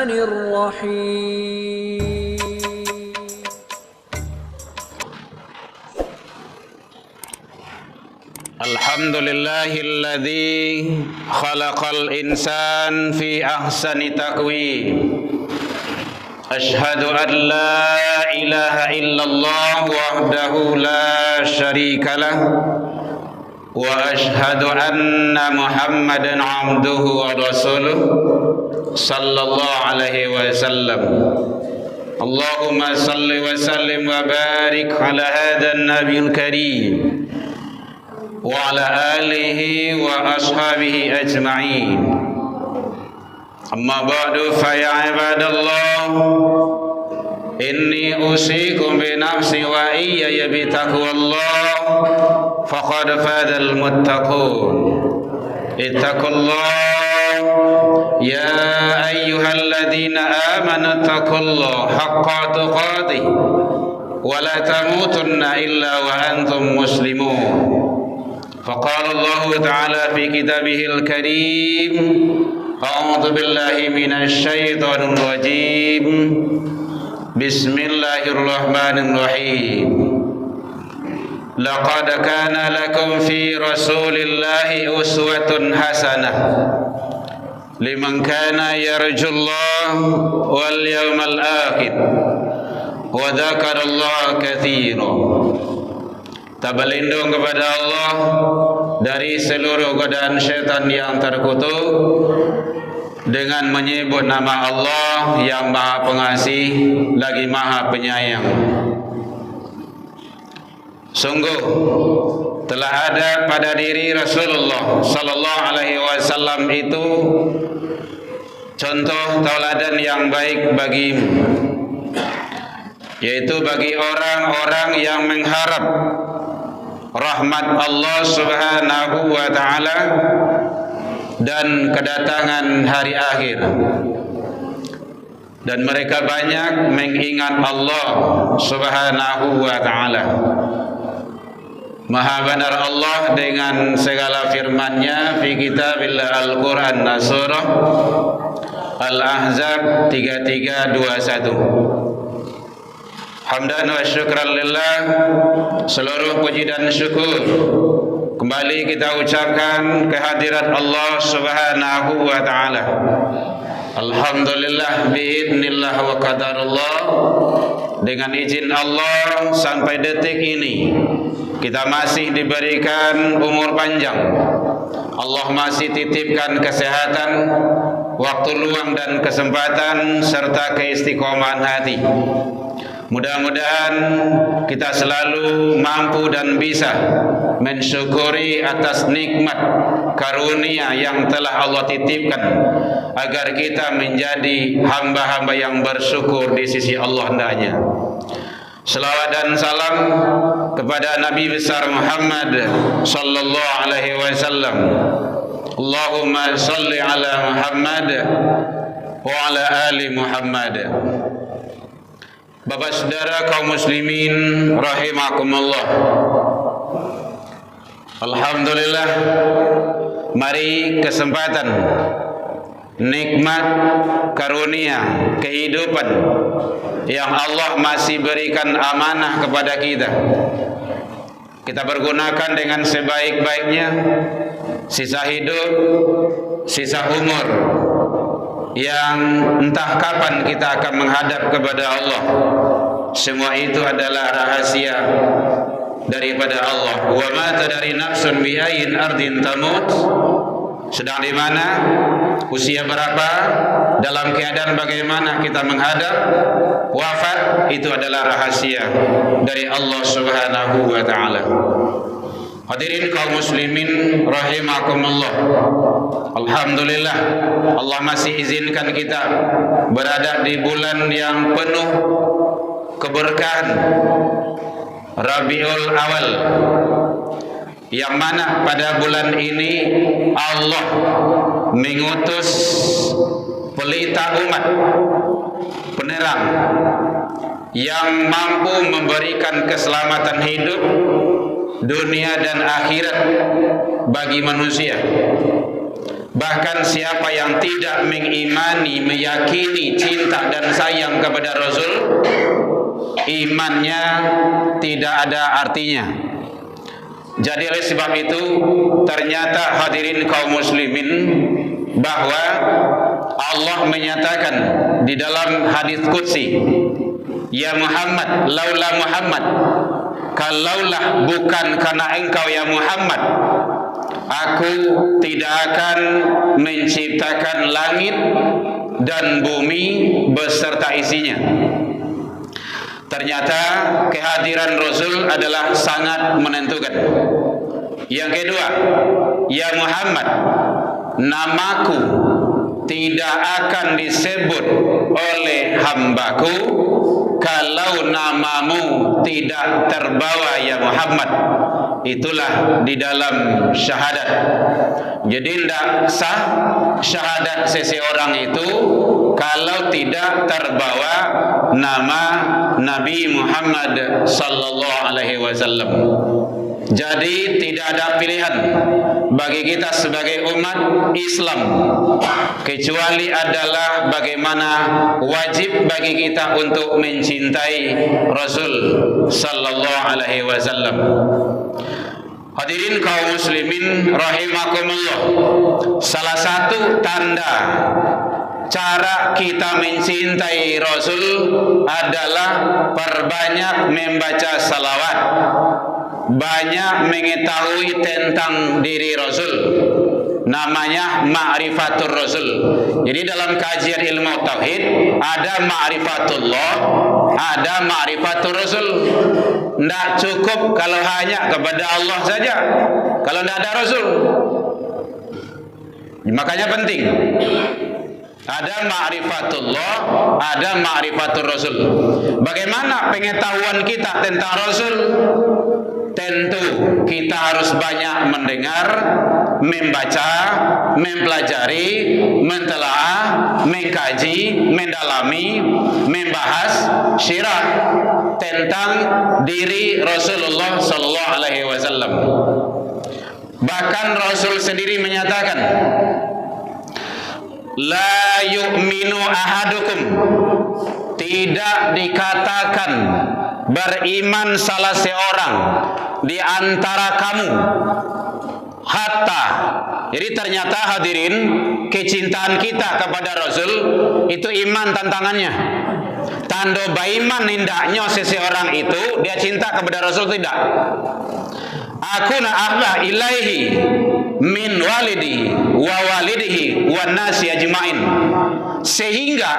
الرحمن الرحيم الحمد لله الذي خلق الإنسان في أحسن تقويم أشهد أن لا إله إلا الله وحده لا شريك له وأشهد أن محمدا عبده ورسوله صلى الله عليه وسلم اللهم صل وسلم وبارك على هذا النبي الكريم وعلى آله وأصحابه أجمعين أما بعد فيا عباد الله إني أوصيكم بنفسي وإياي بتقوى الله فقد فاز المتقون اتقوا الله يا أيها الذين آمنوا اتقوا الله حق تقاته ولا تموتن إلا وأنتم مسلمون فقال الله تعالى في كتابه الكريم أعوذ بالله من الشيطان الرجيم بسم الله الرحمن الرحيم لقد كان لكم في رسول الله أسوة حسنة لمن كان يرجو الله واليوم الآخر وذكر الله كثيرا. Tak berlindung kepada Allah dari seluruh godaan syaitan yang terkutuk dengan menyebut nama Allah yang Maha Pengasih lagi Maha Penyayang. Sungguh telah ada pada diri Rasulullah sallallahu alaihi wasallam itu contoh tauladan yang baik bagimu, yaitu bagi orang-orang yang mengharap rahmat Allah Subhanahu wa taala dan kedatangan hari akhir, dan mereka banyak mengingat Allah Subhanahu wa taala. Maha benar Allah dengan segala firman-Nya fi kitabillah Al-Qur'an surah Al-Ahzab 3321. Hamdan wa syukran lillah, seluruh puji dan syukur kembali kita ucapkan kehadirat Allah Subhanahu wa taala. Alhamdulillah biidznillah wa qadarullah, dengan izin Allah sampai detik ini kita masih diberikan umur panjang. Allah masih titipkan kesehatan, waktu luang dan kesempatan serta keistiqomahan hati. Mudah-mudahan kita selalu mampu dan bisa mensyukuri atas nikmat karunia yang telah Allah titipkan, agar kita menjadi hamba-hamba yang bersyukur di sisi Allah hendaknya. Selawat dan salam kepada Nabi besar Muhammad sallallahu alaihi wasallam. Allahumma salli ala Muhammad wa ala ali Muhammad. Bapak saudara kaum muslimin rahimakumullah, alhamdulillah, mari kesempatan, nikmat, karunia, kehidupan yang Allah masih berikan amanah kepada kita, kita pergunakan dengan sebaik-baiknya. Sisa hidup, sisa umur yang entah kapan kita akan menghadap kepada Allah, semua itu adalah rahasia daripada Allah. Wa ma tadri nafsun bi ayyin ardin tamut, sedang di mana, usia berapa, dalam keadaan bagaimana kita menghadap wafat, itu adalah rahasia dari Allah Subhanahu wa taala. Hadirin kaum muslimin rahimakumullah, alhamdulillah Allah masih izinkan kita berada di bulan yang penuh keberkahan, Rabiul Awal, yang mana pada bulan ini Allah mengutus pelita umat, penerang yang mampu memberikan keselamatan hidup, dunia dan akhirat bagi manusia. Bahkan siapa yang tidak mengimani, meyakini cinta dan sayang kepada Rasul, imannya tidak ada artinya. Jadi oleh sebab itu ternyata hadirin kaum muslimin, bahwa Allah menyatakan di dalam hadis qudsi, ya Muhammad, laula Muhammad, kalaulah bukan karena engkau ya Muhammad, aku tidak akan menciptakan langit dan bumi beserta isinya. Ternyata kehadiran Rasul adalah sangat menentukan. Yang kedua, ya Muhammad, namaku tidak akan disebut oleh hambaku kalau namamu tidak terbawa ya Muhammad. Itulah di dalam syahadat. Jadi tidak sah syahadat seseorang itu kalau tidak terbawa nama Nabi Muhammad sallallahu alaihi wasallam. Jadi tidak ada pilihan bagi kita sebagai umat Islam kecuali adalah bagaimana wajib bagi kita untuk mencintai Rasul sallallahu alaihi wasallam. Hadirin kaum muslimin rahimakumullah, salah satu tanda cara kita mencintai Rasul adalah perbanyak membaca salawat, banyak mengetahui tentang diri Rasul. Namanya ma'rifatul Rasul. Jadi dalam kajian ilmu tauhid ada ma'rifatullah, ada ma'rifatul Rasul. Tidak cukup kalau hanya kepada Allah saja, kalau tidak ada Rasul. Makanya penting ada ma'rifatullah, ada ma'rifatul Rasul. Bagaimana pengetahuan kita tentang Rasul? Tentu kita harus banyak mendengar, membaca, mempelajari, mentelaah, mengkaji, mendalami, membahas sirah tentang diri Rasulullah sallallahu alaihi wasallam. Bahkan Rasul sendiri menyatakan, la yu'minu ahadukum, tidak dikatakan beriman salah seorang di antara kamu hatta. Jadi ternyata hadirin, kecintaan kita kepada Rasul itu iman tantangannya. Tanda baiman hendaknya seseorang itu dia cinta kepada Rasul tidak. Aku na'ahlah ilaihi min walidi wa walidihi wa nasi ajmain, sehingga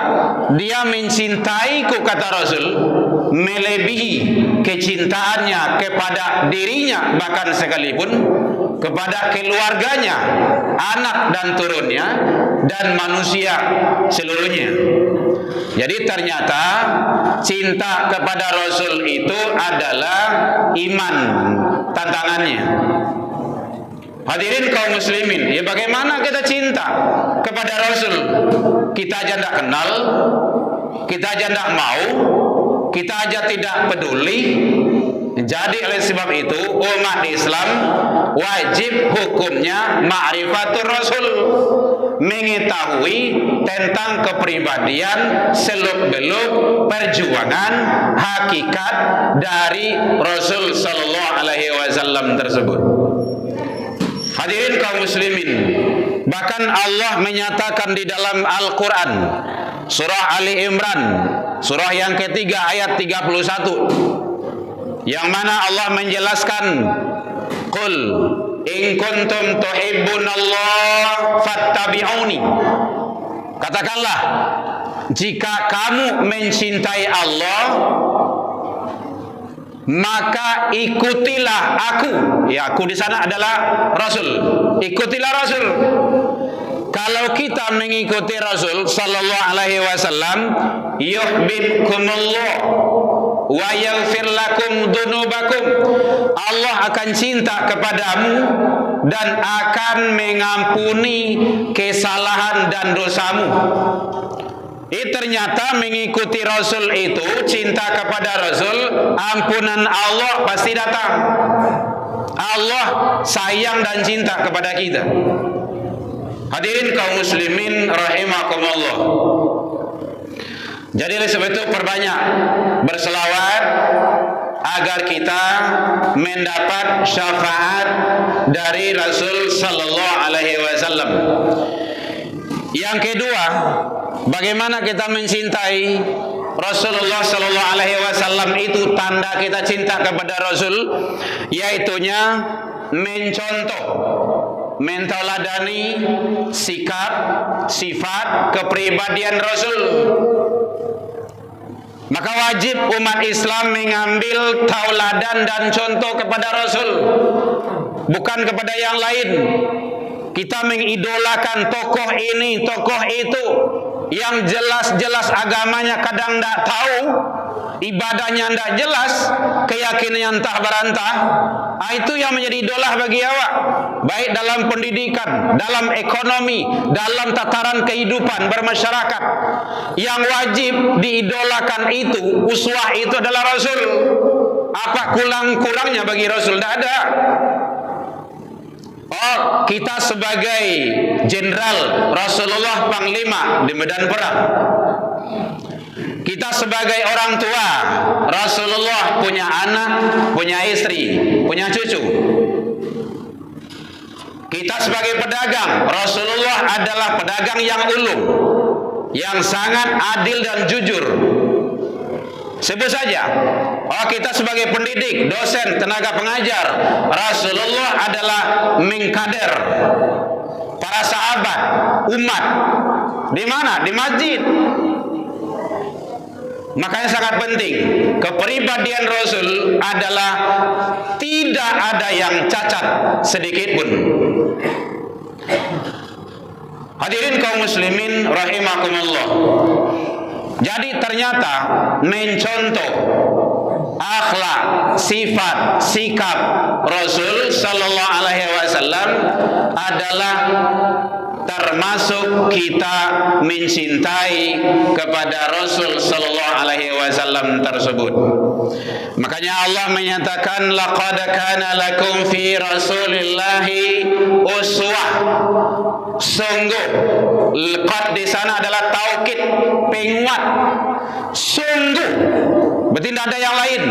dia mencintaiku, kata Rasul, melebihi kecintaannya kepada dirinya, bahkan sekalipun kepada keluarganya, anak dan turunnya, dan manusia seluruhnya. Jadi ternyata cinta kepada Rasul itu adalah iman tantangannya. Hadirin kaum muslimin, ya bagaimana kita cinta kepada Rasul? Kita aja tidak kenal, kita aja tidak mau, kita aja tidak peduli. Jadi oleh sebab itu umat Islam wajib hukumnya ma'rifatul Rasul, mengetahui tentang kepribadian, seluk-beluk, perjuangan, hakikat dari Rasul sallallahu alaihi wasallam tersebut. Hadirin kaum muslimin, bahkan Allah menyatakan di dalam Al-Quran surah Ali Imran, surah yang ketiga ayat 31, yang mana Allah menjelaskan, qul in kuntum tuhibbunallah fattabi'uni, katakanlah jika kamu mencintai Allah maka ikutilah aku. Ya, aku di sana adalah Rasul. Ikutilah Rasul. Kalau kita mengikuti Rasul sallallahu alaihi wasallam, yuhibbukumullah wa yaghfir lakum dzunubakum, Allah akan cinta kepadamu dan akan mengampuni kesalahan dan dosamu. Ternyata mengikuti Rasul itu, cinta kepada Rasul, ampunan Allah pasti datang. Allah sayang dan cinta kepada kita. Hadirin kaum muslimin rahimakumullah. Jadi oleh sebab itu perbanyak berselawat agar kita mendapat syafaat dari Rasul sallallahu alaihi wasallam. Yang kedua, bagaimana kita mencintai Rasulullah sallallahu alaihi wasallam, itu tanda kita cinta kepada Rasul, yaitunya mencontoh, mentauladani sikap, sifat, kepribadian Rasul. Maka wajib umat Islam mengambil tauladan dan contoh kepada Rasul, bukan kepada yang lain. Kita mengidolakan tokoh ini, tokoh itu, yang jelas-jelas agamanya kadang tidak tahu, ibadahnya tidak jelas, keyakinannya entah berantah. Itu yang menjadi idola bagi awak, baik dalam pendidikan, dalam ekonomi, dalam tataran kehidupan bermasyarakat. Yang wajib diidolakan itu, uswah itu adalah Rasul. Apa kurang-kurangnya bagi Rasul? Tidak ada. Oh, kita sebagai jenderal, Rasulullah panglima di medan perang. Kita sebagai orang tua, Rasulullah punya anak, punya istri, punya cucu. Kita sebagai pedagang, Rasulullah adalah pedagang yang ulung, yang sangat adil dan jujur. Sebut saja. Oh, kita sebagai pendidik, dosen, tenaga pengajar, Rasulullah adalah mengkader para sahabat, umat. Di mana? Di masjid. Makanya sangat penting, kepribadian Rasul adalah tidak ada yang cacat sedikit pun. Hadirin kaum muslimin rahimakumullah. Jadi ternyata mencontoh akhlak, sifat, sikap Rasul sallallahu alaihi wasallam adalah termasuk kita mencintai kepada Rasul sallallahu alaihi wasallam tersebut. Makanya Allah menyatakan laqad kana lakum fi Rasulillahi uswah. Sungguh, laqad di sana adalah taukid, penguat. Sungguh, berarti tidak ada yang lain.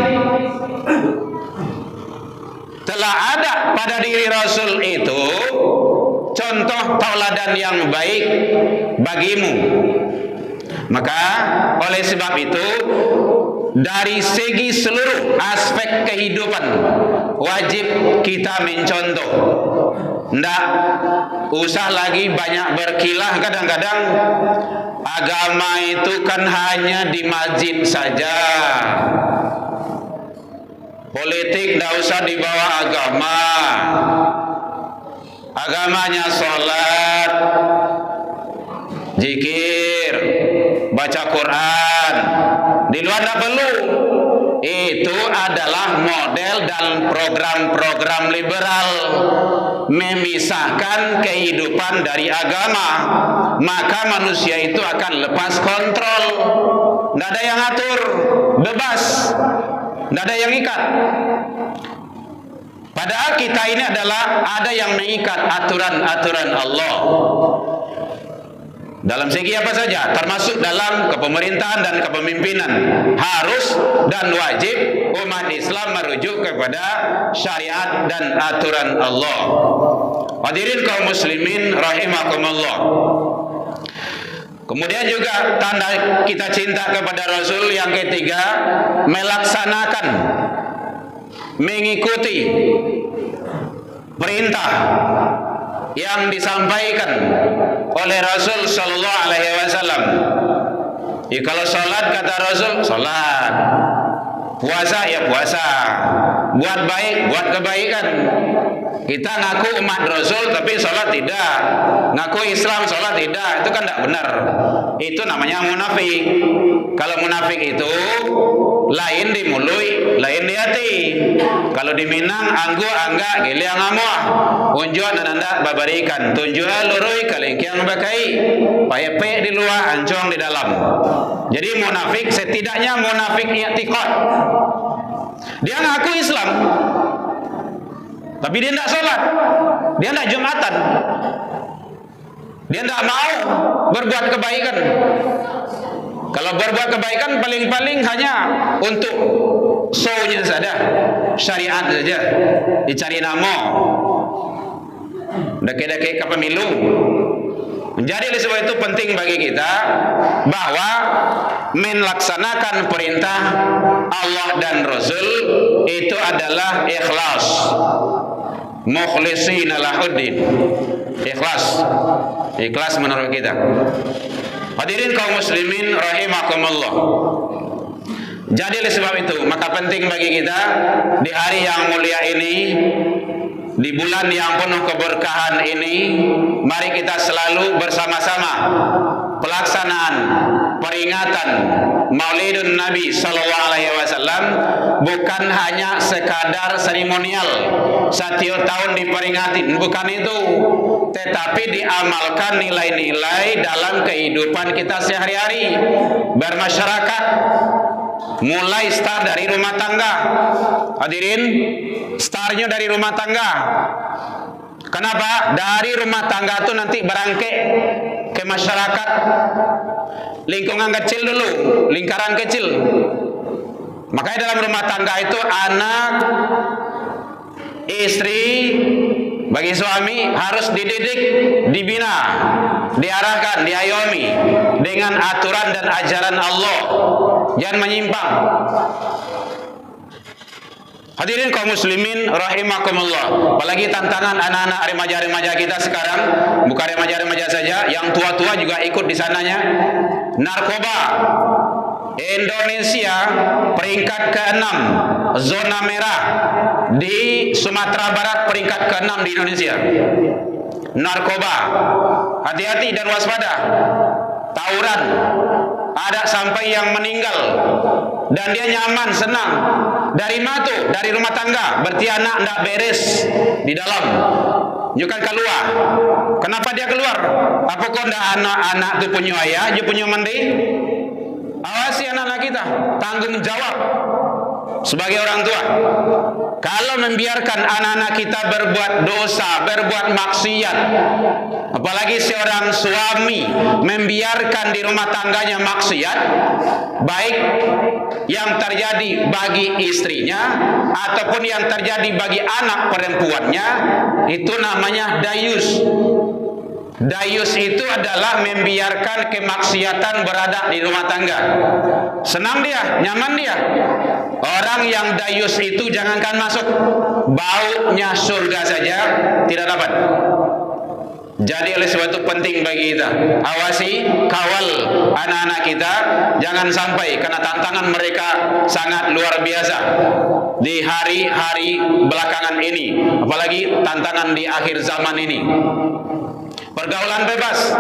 Telah ada pada diri Rasul itu contoh tauladan yang baik bagimu. Maka oleh sebab itu, dari segi seluruh aspek kehidupan wajib kita mencontoh. Ndak usah lagi banyak berkilah. Kadang-kadang agama itu kan hanya di masjid saja. Politik ndak usah dibawa agama. Agamanya sholat, zikir, baca Quran. Di luar tidak perlu. Itu adalah model dan program-program liberal, memisahkan kehidupan dari agama. Maka manusia itu akan lepas kontrol. Tidak ada yang atur, bebas. Tidak ada yang ikat. Padahal kita ini adalah ada yang mengikat aturan-aturan Allah. Dalam segi apa saja, termasuk dalam kepemerintahan dan kepemimpinan, harus dan wajib umat Islam merujuk kepada syariat dan aturan Allah. Hadirin kaum muslimin rahimakumullah. Kemudian juga tanda kita cinta kepada Rasul yang ketiga, melaksanakan, mengikuti perintah yang disampaikan oleh Rasul sallallahu alaihi wasallam. Kalau salat kata Rasul, salat. Puasa ya puasa. Buat baik, buat kebaikan. Kita ngaku umat Rasul tapi salat tidak. Ngaku Islam, salat tidak. Itu kan tidak benar. Itu namanya munafik. Kalau munafik itu lain di mulut, lain di hati. Kalau di Minang, anggu angga, giliang amuah. Unjuk dan anda babarikan. Tunjua lurui kalengkiang bakai. Payepe di luar, ancong di dalam. Jadi munafik setidaknya munafik i'tiqad. Dia ngaku Islam, tapi dia tidak sholat, dia tidak Jumatan. Dia tidak mau berbuat kebaikan. Kalau berbuat kebaikan paling-paling hanya untuk show-nya saja, syariat saja, dicari nama, dake-dake ke pemilu. Jadi oleh sebab itu penting bagi kita bahwa melaksanakan perintah Allah dan Rasul itu adalah ikhlas, mukhlishina lahuddin, ikhlas menurut kita. Hadirin kaum muslimin rahimakumullah. Jadi oleh sebab itu maka penting bagi kita di hari yang mulia ini, di bulan yang penuh keberkahan ini, mari kita selalu bersama-sama pelaksanaan peringatan Maulidun Nabi Sallallahu Alaihi Wasallam bukan hanya sekadar seremonial setiap tahun diperingati, bukan itu, tetapi diamalkan nilai-nilai dalam kehidupan kita sehari-hari bermasyarakat, mulai start dari rumah tangga. Hadirin, startnya dari rumah tangga. Kenapa? Dari rumah tangga itu nanti berangkat ke masyarakat, lingkungan kecil dulu, lingkaran kecil. Makanya dalam rumah tangga itu anak, istri, bagi suami harus dididik, dibina, diarahkan, diayomi dengan aturan dan ajaran Allah. Jangan menyimpang. Hadirin kaum muslimin rahimakumullah. Apalagi tantangan anak-anak remaja-remaja kita sekarang, bukan remaja-remaja saja, yang tua-tua juga ikut di sananya. Narkoba. Indonesia peringkat ke-6 zona merah, di Sumatera Barat peringkat ke-6 di Indonesia. Narkoba. Hati-hati dan waspada. Tawuran. Ada sampai yang meninggal dan dia nyaman, senang. Dari mana tuh? Dari rumah tangga. Berarti anak tidak beres di dalam, juga keluar. Kenapa dia keluar? Apakah tidak anak-anak itu punya ayah, dia punya mandi? Awasi anak-anak kita, tanggung jawab sebagai orang tua. Kalau membiarkan anak-anak kita berbuat dosa, berbuat maksiat, apalagi seorang suami membiarkan di rumah tangganya maksiat, baik yang terjadi bagi istrinya ataupun yang terjadi bagi anak perempuannya, itu namanya dayus. Dayus itu adalah membiarkan kemaksiatan berada di rumah tangga. Senang dia, nyaman dia. Orang yang dayus itu jangankan masuk, baunya surga saja tidak dapat. Jadi oleh sebab itu penting bagi kita awasi, kawal anak-anak kita, jangan sampai karena tantangan mereka sangat luar biasa di hari-hari belakangan ini, apalagi tantangan di akhir zaman ini. Pergaulan bebas,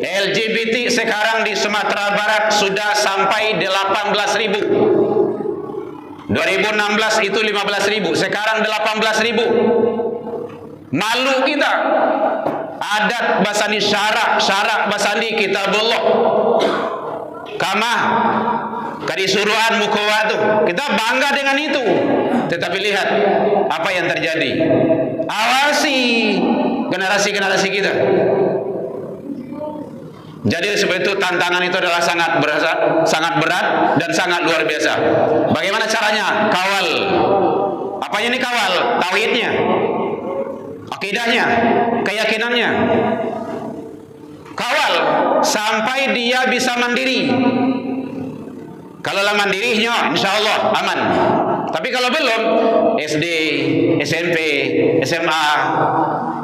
LGBT sekarang di Sumatera Barat sudah sampai 18.000. 2016 itu 15.000, sekarang 18.000. Malu kita. Adat basani syarak basani kitabullah. Kamah kadisuruhan mukawa itu. Kita bangga dengan itu. Tetapi lihat apa yang terjadi. Awasi generasi-generasi kita. Jadi sebab itu tantangan itu adalah sangat berat dan sangat luar biasa. Bagaimana caranya? Kawal. Apanya ini kawal? Tauhidnya, akidahnya, keyakinannya. Kawal sampai dia bisa mandiri. Kalau lah mandirinya, insya Allah aman. Tapi kalau belum, SD, SMP, SMA,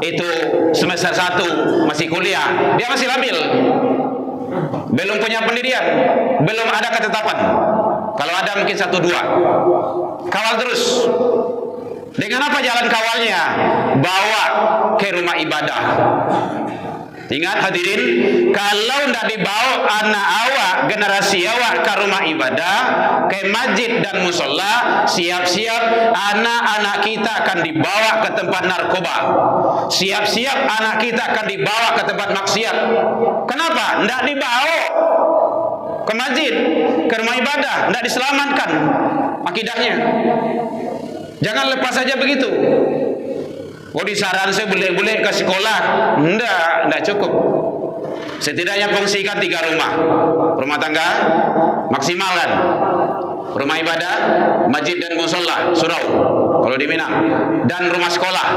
itu semester 1 masih kuliah, dia masih labil, belum punya pendirian, belum ada ketetapan. Kalau ada mungkin 1-2. Kawal terus. Dengan apa jalan kawalnya? Bawa ke rumah ibadah. Ingat hadirin, kalau tidak dibawa anak awak, generasi awak ke rumah ibadah, ke masjid dan musola, siap-siap anak-anak kita akan dibawa ke tempat narkoba. Siap-siap anak kita akan dibawa ke tempat maksiat. Kenapa? Tidak dibawa ke masjid, ke rumah ibadah, tidak diselamatkan akidahnya. Jangan lepas saja begitu. Oh disaran saya boleh-boleh ke sekolah. Enggak cukup. Setidaknya fungsikan 3 rumah. Rumah tangga maksimalkan. Rumah ibadah, masjid dan musola, surau kalau di Minang, dan rumah sekolah.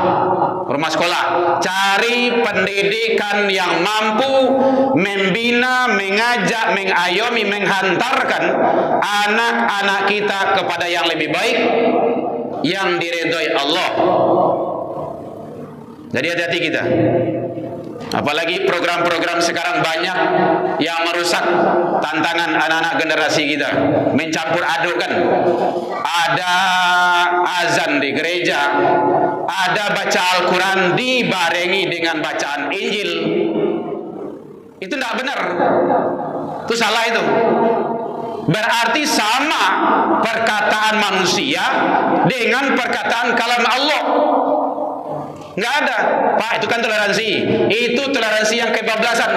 Rumah sekolah, cari pendidikan yang mampu membina, mengajak, mengayomi, menghantarkan anak-anak kita kepada yang lebih baik, yang diridhoi Allah. Jadi hati-hati kita. Apalagi program-program sekarang banyak yang merusak tantangan anak-anak generasi kita, mencampur adukkan. Ada azan di gereja, ada baca Al-Quran dibarengi dengan bacaan Injil. Itu tidak benar, itu salah itu. Berarti sama perkataan manusia dengan perkataan kalam Allah. Enggak ada. Pak, itu kan toleransi. Itu toleransi yang kebablasan.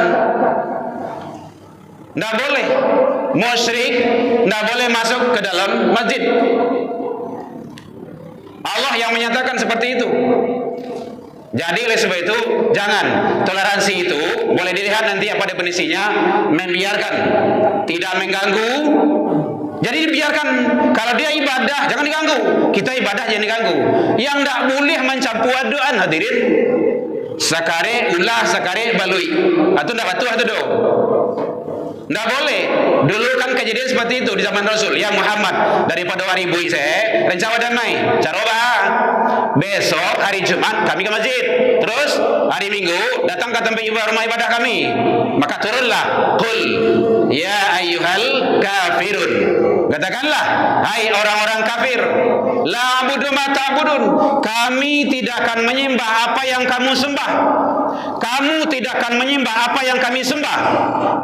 Enggak boleh. Musyrik enggak boleh masuk ke dalam masjid. Allah yang menyatakan seperti itu. Jadi oleh sebab itu jangan. Toleransi itu boleh dilihat nanti apa definisinya, membiarkan, tidak mengganggu. Jadi dibiarkan. Kalau dia ibadah jangan diganggu. Kita ibadah jangan diganggu. Yang tidak boleh mencampur aduan hadirin. Sakare ulah sakare balui. Atau tidak batu atau do. Tidak boleh. Dulu kan kejadian seperti itu di zaman Rasul. Ya Muhammad, daripada hari ibu saya rencana damai. Caroba. Besok hari Jumat kami ke masjid. Terus hari Minggu datang ke tempat rumah ibadah kami. Maka turunlah qul ya ayyuhal kafirun. Katakanlah, hai orang-orang kafir, la abudu ma ta'budun. Kami tidak akan menyembah apa yang kamu sembah. Kamu tidak akan menyembah apa yang kami sembah.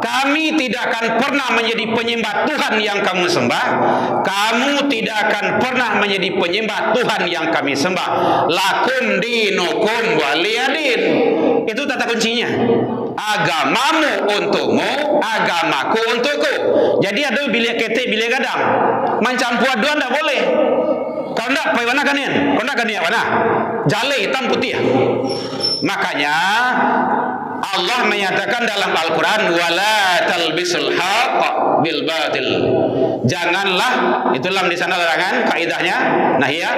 Kami tidak akan pernah menjadi penyembah Tuhan yang kamu sembah. Kamu tidak akan pernah menjadi penyembah Tuhan yang kami sembah. Lakum dinukum waliyadin. Itu kata kuncinya. Agamamu untukmu, agamaku untukku. Jadi ada bilik kete, bilik gadang. Mencampur aduan tak boleh. Kau nak pai warna kan ni? Kau nak kan ni warna? Jalai hitam putih. Makanya Allah menyatakan dalam Al-Quran, wala talbisul haqq bil batil. Janganlah, itu dalam di sana larangan kaidahnya. Nah ya,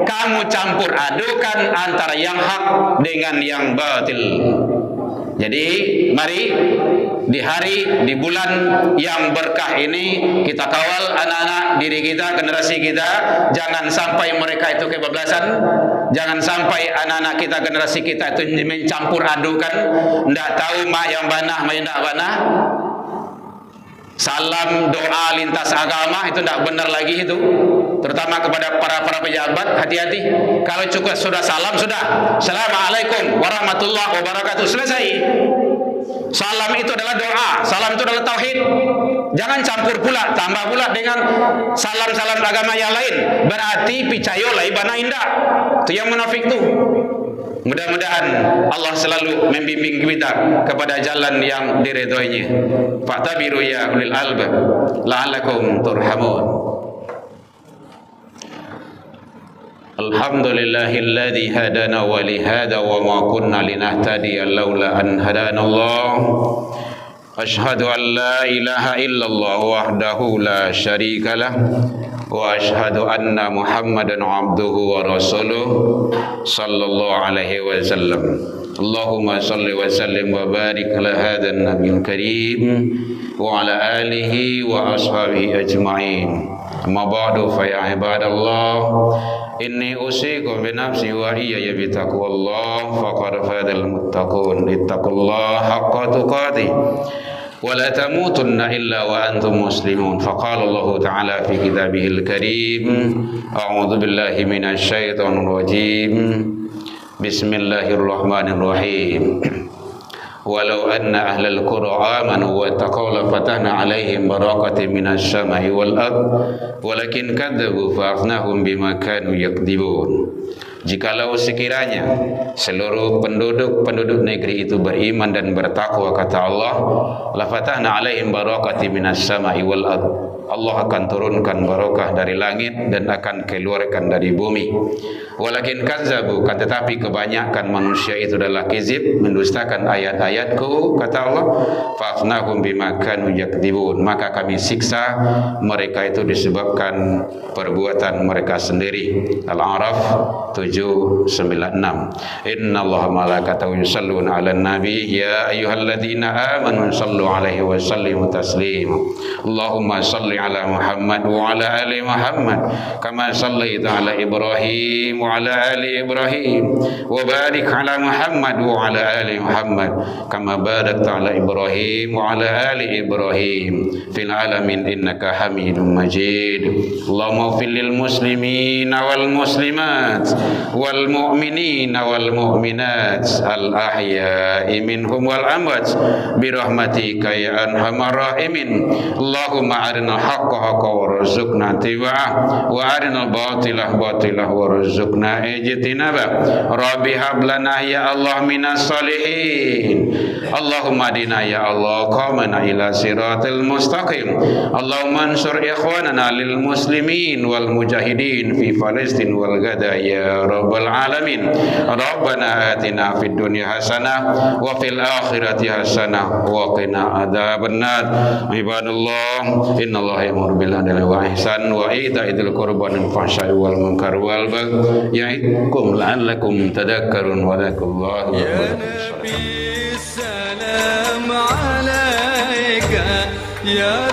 kamu campur adukan antara yang hak dengan yang batil. Jadi mari di hari, di bulan yang berkah ini kita kawal anak-anak diri kita, generasi kita. Jangan sampai mereka itu kebablasan. Jangan sampai anak-anak kita, generasi kita itu mencampur adukan, tidak tahu mak yang banah, mak yang tidak banah. Salam doa lintas agama itu tidak benar lagi itu. Terutama kepada para pejabat, hati-hati. Kalau cukup sudah salam, sudah Assalamualaikum warahmatullahi wabarakatuh, selesai. Salam itu adalah doa, salam itu adalah tauhid. Jangan campur pula, tambah pula dengan salam-salam agama yang lain. Berarti picayo lah ibana indah. Itu yang munafik tu. Mudah-mudahan Allah selalu membimbing kita kepada jalan yang diridhoinya. Fa'tabiru ya ulil albab la'allakum turhamun. Alhamdulillahilladzi hadana wa li hada wa ma kunna linahtadiya laula an hadana Allah. Ashhadu an la ilaha illallah wahdahu la syarika lah wa ashhadu anna Muhammadan abduhu wa rasuluh sallallahu alaihi wasallam. Allahumma salli wa sallim wa barik ala hadzal nabiyil karim wa ala alihi wa ashabihi ajma'in. Amma ba'du fa ya ibadallah, inni usikum bi nafsi wa iyaya bi taqwallah faqad fadal muttaqun. Ittaqullaha haqqa tuqatih wa la tamutunna illa wa antum muslimun. Faqala Allah ta'ala fi kitabihil karim, a'udzu billahi minasy syaithanir rajim. Bismillahirrahmanirrahim. Walau anna ahlal qura amanu wa taqaw la fatahna alaihim barakatin minasy sama'i wal ard walakin kadzabu fa akhnahum bima kanu yakdibun. Jikalau sekiranya seluruh penduduk negeri itu beriman dan bertakwa, kata Allah, la fatahna alaihim barakati minas sama'i wal ard. Allah akan turunkan barakah dari langit dan akan keluarkan dari bumi. Walakin kazzabu, kan tetapi kebanyakan manusia itu adalah kizib, mendustakan ayat-ayatku, kata Allah. Fa'afnahum bima kanu yakdzibun, maka kami siksa mereka itu disebabkan perbuatan mereka sendiri. Al-A'raf 796. Innallaha malaikatahu yusalluna 'alan nabi ya ayyuhalladzina amanu sallu 'alaihi wa sallimu taslima. Allahumma salli ala Muhammad wa ala ali Muhammad kama sallaita ala Ibrahim wa ala ali Ibrahim wa barik ala Muhammad wa ala ali Muhammad kama barakta ala Ibrahim wa ala ali Ibrahim fil alamin innaka Hamidum Majid. Allahumma ighfir lil muslimin wal muslimat wal mu'minin wal mu'minat al ahya'i minhum wal amwat bi rahmatika ya arhamar rahimin. Allahumma arinal haqqa haqqa warzuqna tiba'ah wa arinal batilah batilah warzuqna ijtinaba. Rabbi hab lana ya Allah minas salihin. Allahumma dina ya Allah qamana ila siratil mustaqim. Allahumma ansur ikhwanana lil muslimin wal mujahidin fi Palestin wal gada ya rabbal alamin. Rabbana atina fid dunya hasanah wa fil akhirati hasanah wa qina adzabannar. Ibadallah, innallaha ya'muru bil adli wa ihsan wa itaa'il qurba wal fahsya'i wal munkar wal baghi ya'idukum la'allakum tadhakkarun wa dzakrullaha ya nabi salam alayka ya